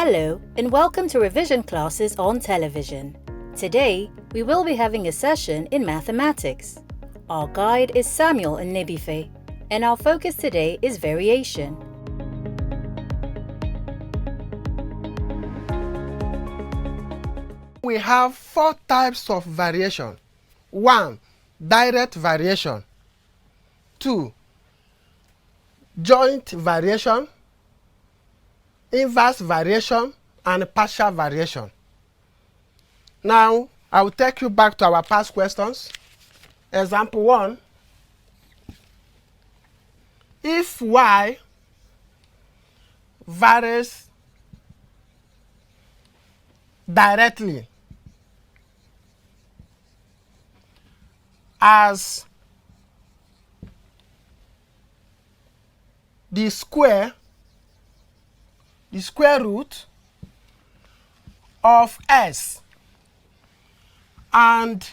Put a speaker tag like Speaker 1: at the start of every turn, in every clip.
Speaker 1: Hello and welcome to revision classes on television. Today, we will be having a session in mathematics. Our guide is Samuel and Nibife, and our focus today is variation.
Speaker 2: We have four types of variation. 1. Direct variation. 2. Joint variation. Inverse variation and partial variation. Now, I will take you back to our past questions. Example 1. If y varies directly as the square root of s and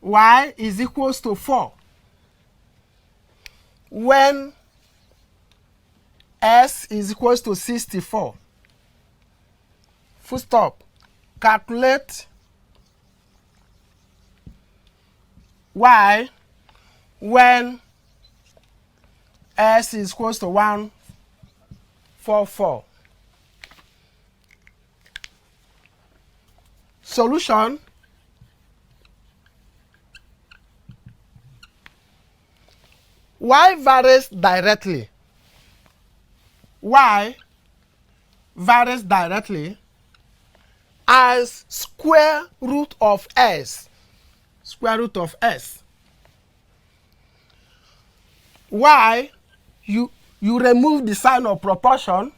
Speaker 2: y is equals to 4 when s is equals to 64. Full stop. Calculate y when s is equals to 144. Solution. Y varies directly. Y varies directly as square root of s. Square root of s. Y, you remove the sign of proportion,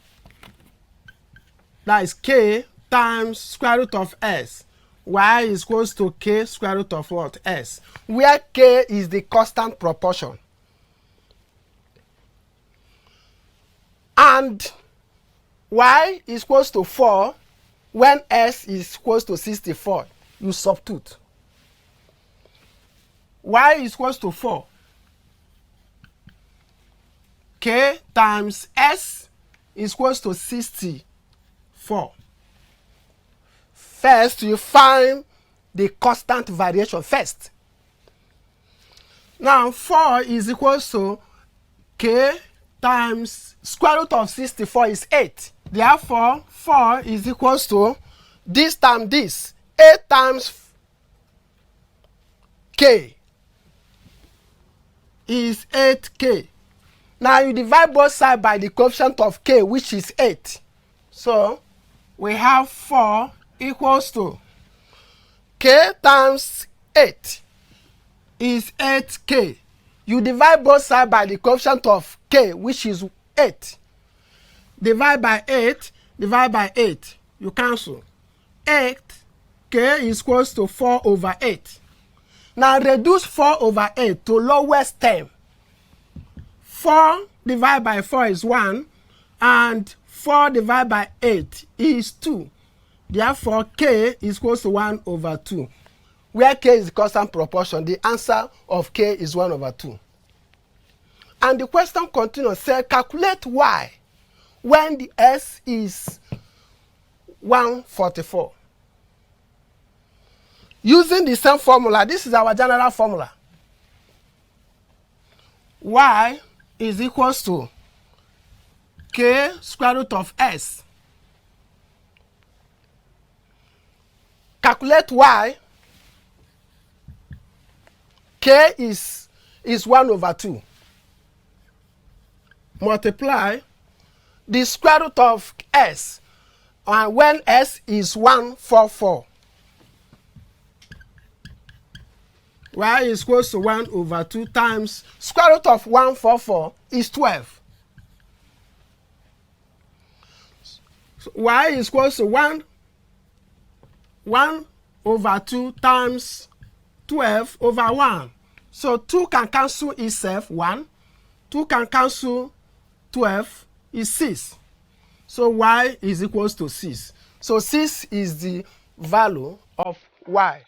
Speaker 2: that is k times square root of s. Y is equals to k square root of what? S. Where k is the constant proportion. And y is equals to 4 when s is equals to 64. You substitute. Y is equals to 4. K times s is equals to 64. First, you find the constant variation first. Now, 4 is equals to k times square root of 64 is 8. Therefore, 4 is equals to this times this. 8 times k is 8k. Now, you divide both sides by the coefficient of k, which is 8. So, we have 4 equals to k times 8 is 8k. You divide both sides by the coefficient of k, which is 8. Divide by 8, divide by 8. You cancel. 8k is equals to 4 over 8. Now reduce 4 over 8 to lowest term. 4 divided by 4 is 1, and 4 divided by 8 is 2. Therefore, k is equals to 1 over 2. Where k is the constant proportion, the answer of k is 1 over 2. And the question continues, say, calculate y when the s is 144. Using the same formula, this is our general formula. Y is equals to k square root of s. Calculate y. K is 1 over 2. Multiply the square root of s, and when s is 144. Y is equals to 1 over 2 times square root of 144 is 12. So y is equals to 1 over 2 times 12 over 1. So 2 can cancel itself, 1. 2 can cancel 12 is 6. So y is equals to 6. So 6 is the value of y.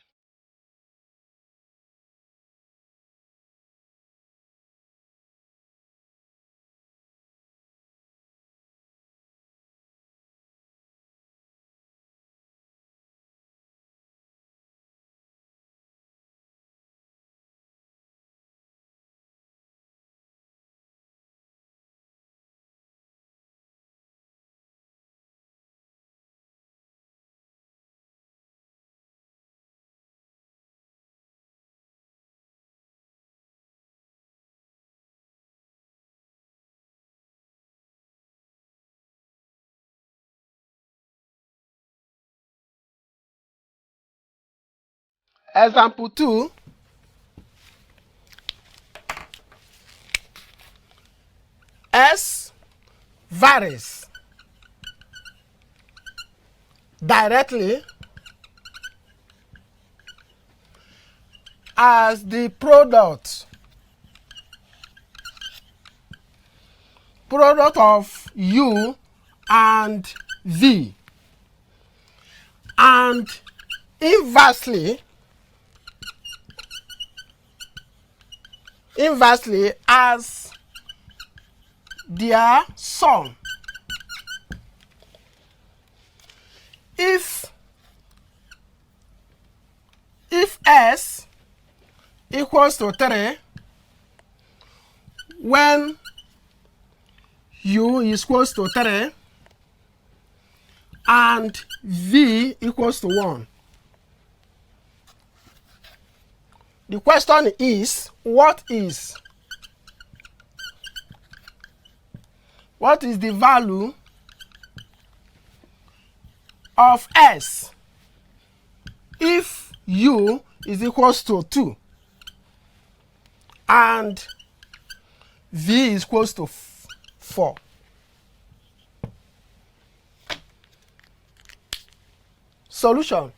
Speaker 2: Example 2. S varies directly as the product of U and V, and inversely as their sum. If S equals to 3 when U is equals to 3 and V equals to 1. The question is, what is the value of S if U is equals to 2 and V is equals to 4? Solution.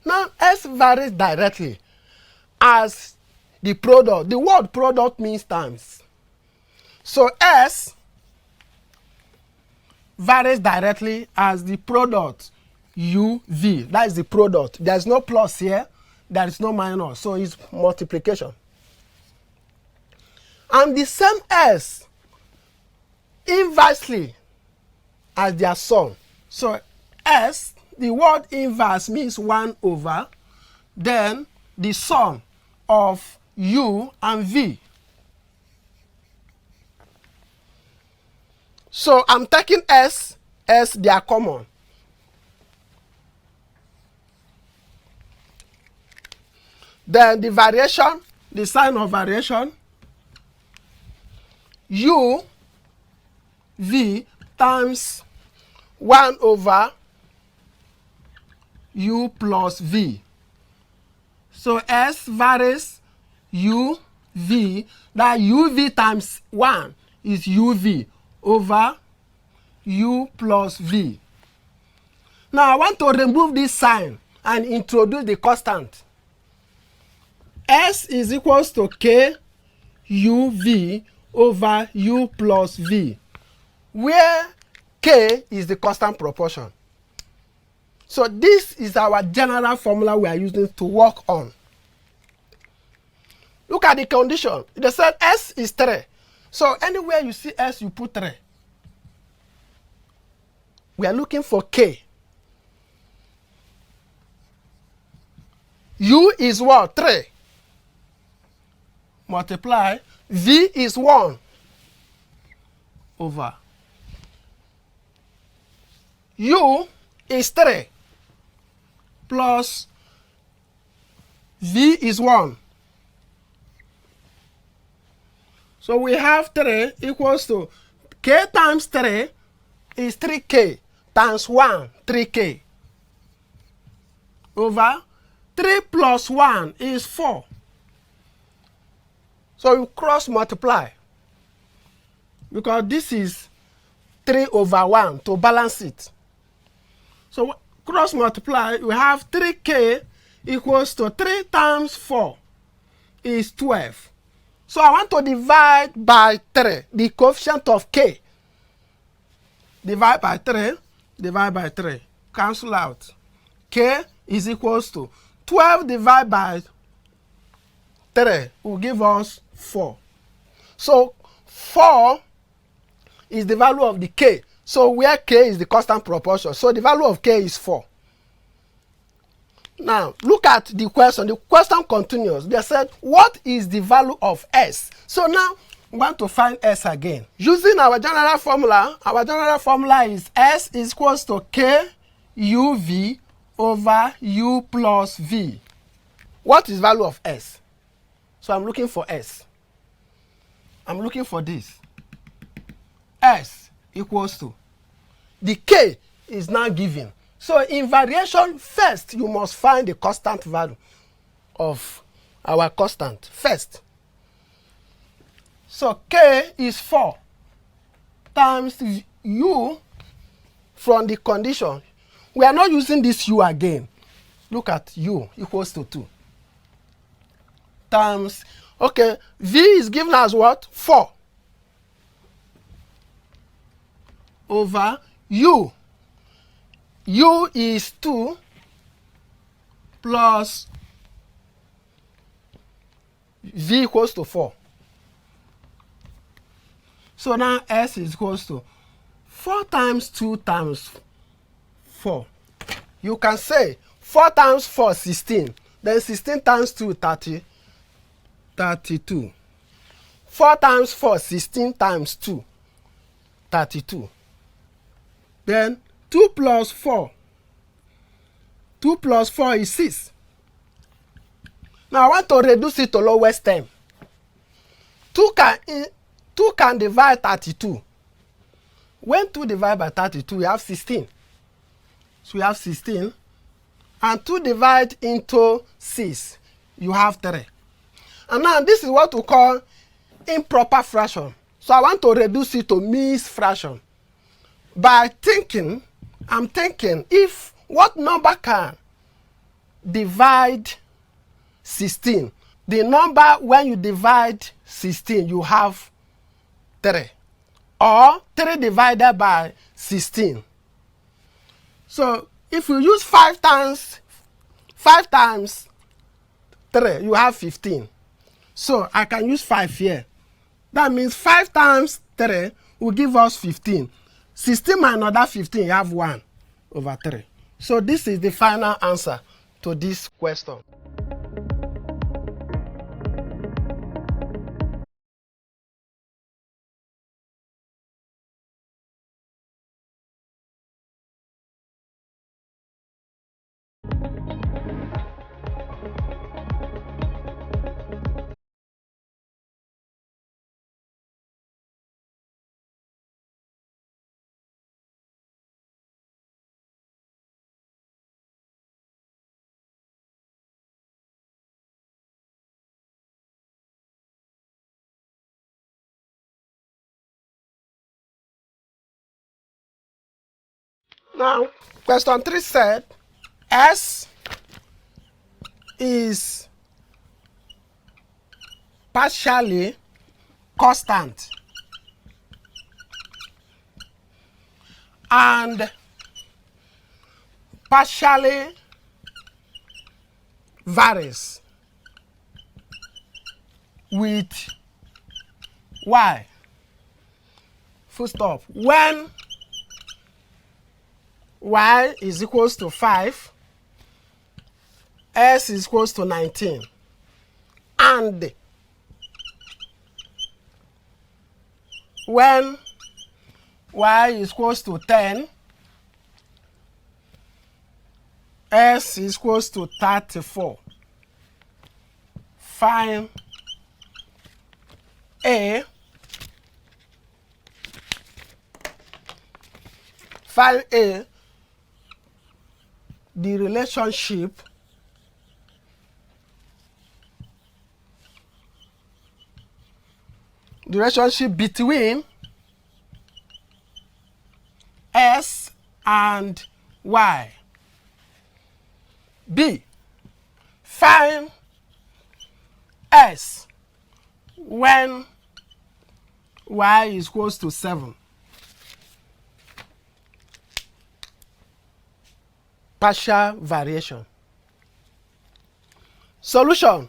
Speaker 2: Now, S varies directly as the product. The word product means times. So S varies directly as the product UV. That is the product. There is no plus here. There is no minus. So it's multiplication. And the same S inversely as their sum. So S, the word inverse means 1 over, then the sum of U and V. So I'm taking S as they are common. Then the variation, the sign of variation, U V times 1 over U plus V. So S varies U V. That UV times 1 is UV over U plus V. Now I want to remove this sign and introduce the constant. S is equals to K UV over U plus V, where K is the constant proportion. So this is our general formula we are using to work on. Look at the condition. They said S is 3. So anywhere you see S, you put 3. We are looking for K. U is what? 3. Multiply. V is 1 over. U is 3 plus V is 1. So we have 3 equals to K times 3 is 3K times 1, 3K, over 3 plus 1 is 4. So you cross multiply because this is 3 over 1 to balance it. So cross multiply, we have 3K equals to 3 times 4 is 12. So I want to divide by 3, the coefficient of K. Divide by 3, divide by 3. Cancel out. K is equals to 12 divided by 3 will give us 4. So 4 is the value of the K. So where K is the constant proportion. So the value of K is 4. Now, look at the question. The question continues. They said, what is the value of S? So now, we want to find S again. Using our general formula is S is equals to K UV over U plus V. What is value of S? So I'm looking for S. I'm looking for this. S equals to, the K is now given. So in variation, first you must find the constant value of our constant first. So k is 4 times u from the condition. We are not using this u again. Look at u equals to 2 times, okay, v is given as what? 4 over u. U is 2 plus v equals to 4. So now s is equals to 4 times 2 times 4. You can say 4 times 4, 16. Then 16 times 2, 32. 4 times 4, 16 times 2, 32. Then 2 plus 4. 2 plus 4 is 6. Now I want to reduce it to lowest term. 2 can divide 32. When 2 divided by 32, we have 16. So we have 16. And 2 divide into 6, you have 3. And now this is what we call improper fraction. So I want to reduce it to mixed fraction. By thinking, I'm thinking if what number can divide 16? The number when you divide 16, you have 3. Or 3 divided by 16. So if you use 5 times 3, you have 15. So I can use 5 here. That means 5 times 3 will give us 15. 16 minus another 15, you have 1 over 3. So this is the final answer to this question. Now, question 3 said, S is partially constant and partially varies with y. Full stop. When y is equals to 5, s is equals to 19, and when y is equals to 10, s is equals to 34. Find A. Find A, the relationship between S and Y. B, find S when Y is equals to 7. Partial variation. Solution.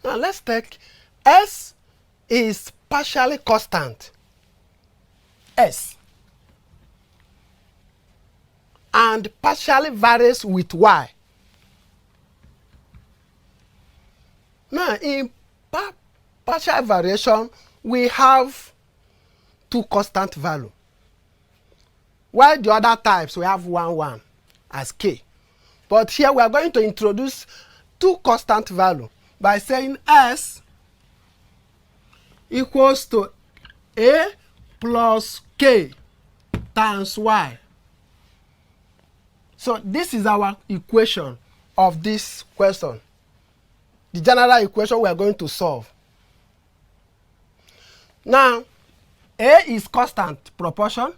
Speaker 2: Now let's take S is partially constant. S. And partially varies with Y. Now in partial variation, we have 2 constant values. While the other types, we have 1, 1 as K. But here we are going to introduce two constant value by saying S equals to A plus K times Y. So this is our equation of this question. The general equation we are going to solve. Now, A is constant proportion,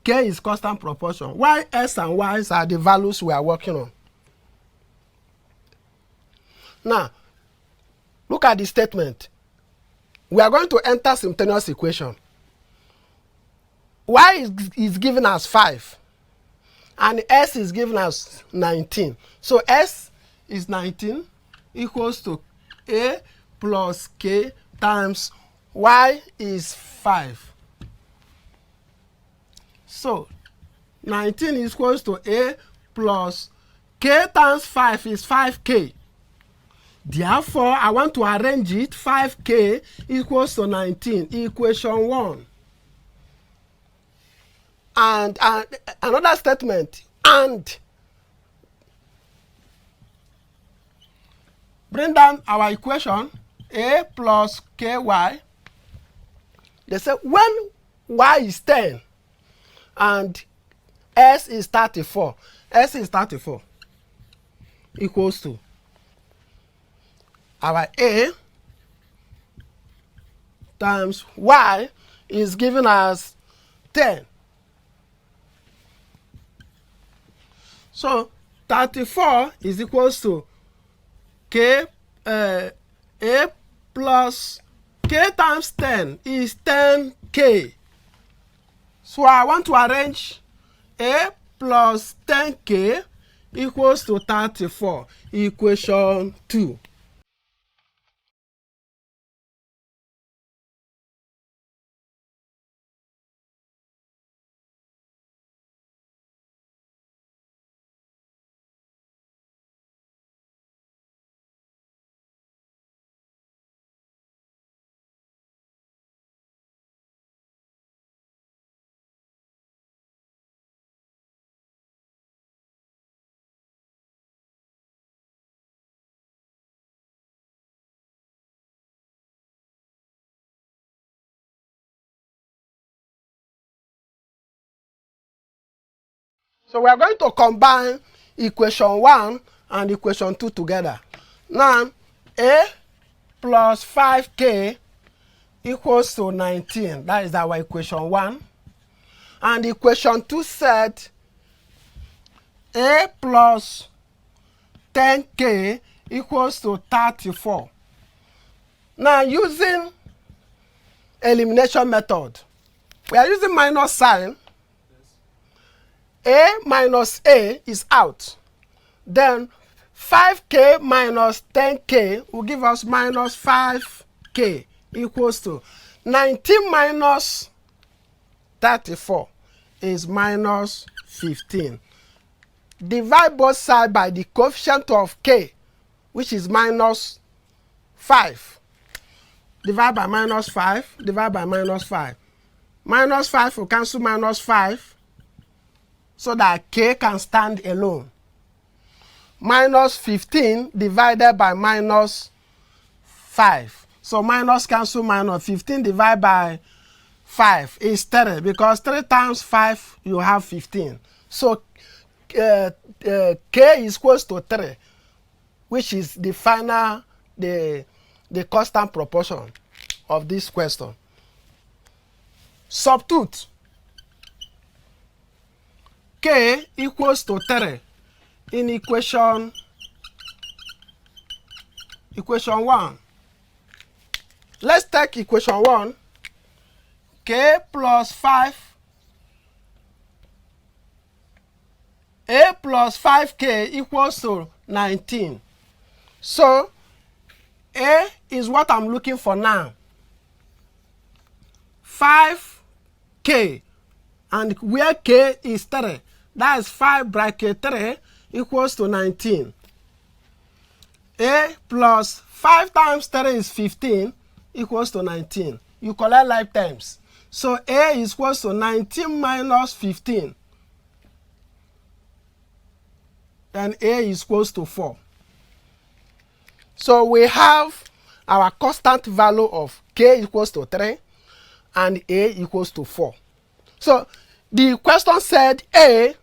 Speaker 2: K is constant proportion. Why S and Y are the values we are working on. Now, look at the statement. We are going to enter simultaneous equation. Y is given as 5 and S is given as 19. So S is 19 equals to A plus K times Y is 5. So 19 is equals to A plus K times 5 is 5K. Therefore, I want to arrange it 5K equals to 19, equation 1. And another statement, and bring down our equation, A plus KY. They say when Y is 10 and S is 34, S is 34 equals to our A times Y is given as 10. So 34 is equals to K, A plus K times 10 is 10K. So I want to arrange A plus 10K equals to 34, equation 2. So we are going to combine equation 1 and equation 2 together. Now, A plus 5K equals to 19. That is our equation 1. And equation 2 said A plus 10K equals to 34. Now, using elimination method, we are using minus sign. A minus A is out. Then 5K minus 10K will give us minus 5K equals to 19 minus 34 is minus 15. Divide both sides by the coefficient of K, which is minus 5. Divide by minus 5, divide by minus 5. Minus 5 will cancel minus 5. So that K can stand alone. Minus 15 divided by minus 5. So minus cancel minus 15 divided by 5 is 3 because 3 times 5 you have 15. So K is equals to 3, which is the final, the constant proportion of this question. Substitute K equals to 3 in equation 1. Let's take equation 1. K plus 5. A plus 5K equals to 19. So A is what I'm looking for now. 5K. And where K is 3. That is 5 bracket 3 equals to 19. A plus 5 times 3 is 15 equals to 19. You collect like terms. So A is equals to 19 minus 15. Then A is equals to 4. So we have our constant value of k equals to 3 and a equals to 4. So the question said A,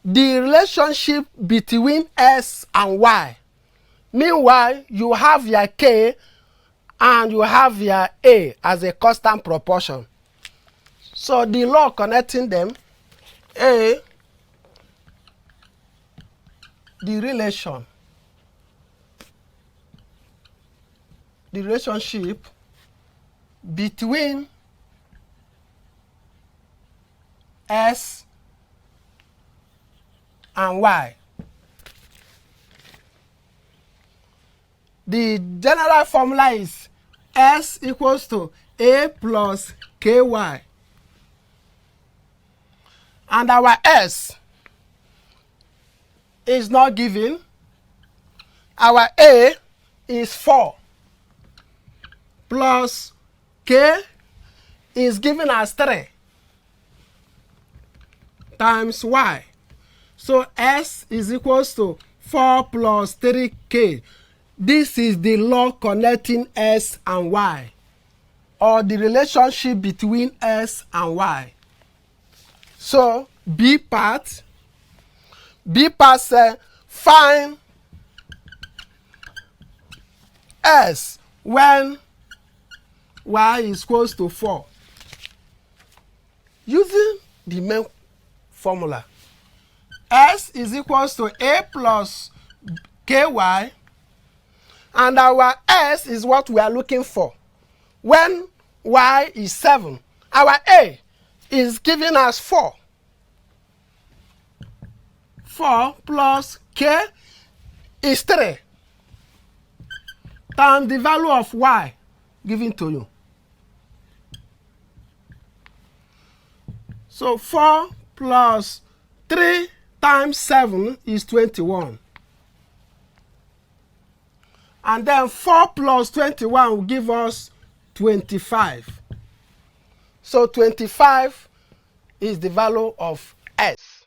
Speaker 2: the relationship between S and Y. Meanwhile, you have your K and you have your A as a constant proportion. So the law connecting them, A, the relationship between S and Y. The general formula is S equals to A plus KY. And our S is not given. Our A is 4 plus K is given as 3 times Y. So S is equals to 4 plus 3K. This is the law connecting S and Y, or the relationship between S and Y. So B part says find S when Y is equals to 4. Using the main formula, S is equals to A plus KY, and our S is what we are looking for. When Y is 7, our A is giving us 4. 4 plus K is 3 times the value of Y given to you. So 4 plus 3 times 7 is 21. And then 4 plus 21 will give us 25. So 25 is the value of S.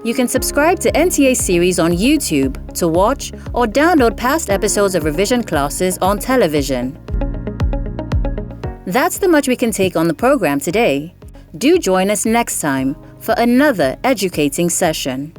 Speaker 1: You can subscribe to NTA series on YouTube to watch or download past episodes of revision classes on television. That's the much we can take on the program today. Do join us next time for another educating session.